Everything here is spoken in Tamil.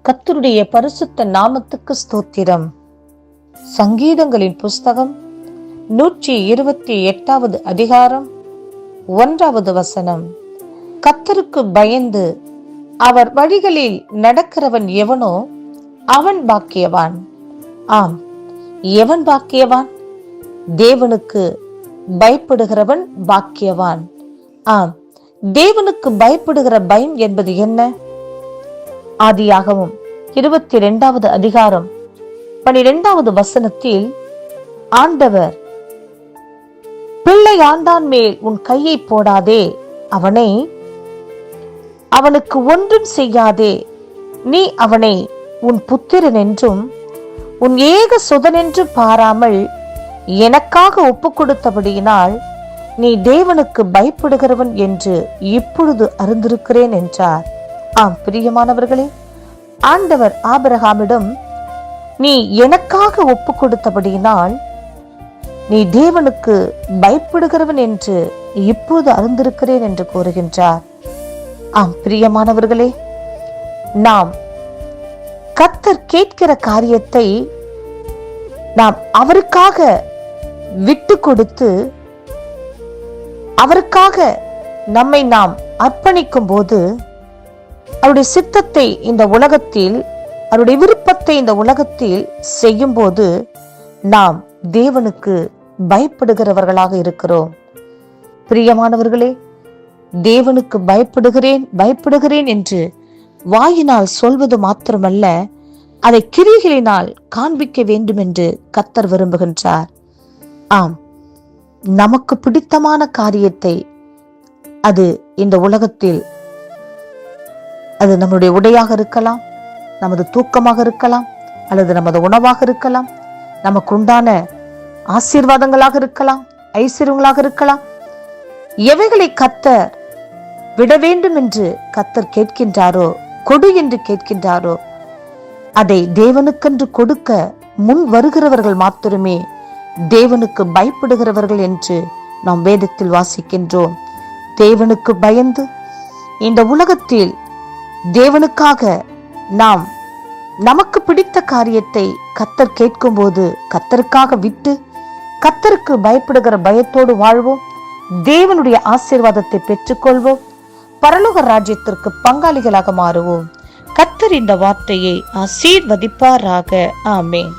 கர்த்தருடைய பரிசுத்த நாமத்துக்கு ஸ்தோத்திரம். சங்கீதங்களின் புஸ்தகம் 128வது அதிகாரம் 1வது வசனம். கர்த்தருக்கு பயந்து அவர் வழிகளில் நடக்கிறவன் எவனோ அவன் பாக்கியவான். ஆம், எவன் பாக்கியவான்? தேவனுக்கு பயப்படுகிறவன் பாக்கியவான். ஆம், தேவனுக்கு பயப்படுகிற பயம் என்பது என்ன? ஆதியாகமம் 22வது அதிகாரம் 12வது வசனத்தில் ஆண்டவர், பிள்ளை ஆண்டான் மேல் உன் கையை போடாதே, அவனுக்கு ஒன்றும் செய்யாதே, நீ அவனை உன் புத்திரன் என்றும் உன் ஏக சுதனென்று பாராமல் எனக்காக ஒப்பு கொடுத்தபடியினால் நீ தேவனுக்கு பயப்படுகிறவன் என்று இப்பொழுது அறிந்திருக்கிறேன் என்றார். ஆம் பிரியமானவர்களே, ஆண்டவர் ஆபிரகாமிடம் நீ எனக்காக ஒப்பு கொடுத்தபடியினால் நீ தேவனுக்கு பயப்படுகிறவன் என்று இப்போது அறிந்திருக்கிறேன் என்று கூறுகின்றார். ஆம் பிரியமானவர்களே, நாம் கர்த்தர் கேட்கிற காரியத்தை நாம் அவருக்காக விட்டு கொடுத்து அவருக்காக நம்மை நாம் அர்ப்பணிக்கும் போது, அவருடைய சித்தத்தை இந்த உலகத்தில், அவருடைய விருப்பத்தை இந்த உலகத்தில் செய்யும் போது நாம் தேவனுக்கு பயப்படுகிறவர்களாக இருக்கிறோம். பிரியமானவர்களே, தேவனுக்கு பயப்படுகிறேன் என்று வாயினால் சொல்வது மாத்திரமல்ல, அதை கிரியைகளினால் காண்பிக்க வேண்டும் என்று கர்த்தர் விரும்புகின்றார். ஆம், நமக்கு பிடித்தமான காரியத்தை, அது இந்த உலகத்தில், அது நம்முடைய உடையாக இருக்கலாம், நமது தூக்கமாக இருக்கலாம், அல்லது நமது உணவாக இருக்கலாம், நமக்கு உண்டான ஆசீர்வாதங்களாக இருக்கலாம், ஐஸ்வர்யங்களாக இருக்கலாம். எவைகளை கர்த்தர் விட வேண்டும் என்று கர்த்தர் கேட்கின்றாரோ, கொடு என்று கேட்கின்றாரோ, அதை தேவனுக்கென்று கொடுக்க முன் வருகிறவர்கள் மாத்திரமே தேவனுக்கு பயப்படுகிறவர்கள் என்று நாம் வேதத்தில் வாசிக்கின்றோம். தேவனுக்கு பயந்து இந்த உலகத்தில் தேவனுக்காக நாம் நமக்கு பிடித்த காரியத்தை கர்த்தர் கேட்கும் போது கர்த்தருக்காக விட்டு கர்த்தருக்கு பயப்படுகிற பயத்தோடு வாழ்வோம். தேவனுடைய ஆசீர்வாதத்தை பெற்றுக்கொள்வோம். பரலோக ராஜ்யத்திற்கு பங்காளிகளாக மாறுவோம். கர்த்தர் இந்த வார்த்தையை ஆசீர்வதிப்பாராக. ஆமென்.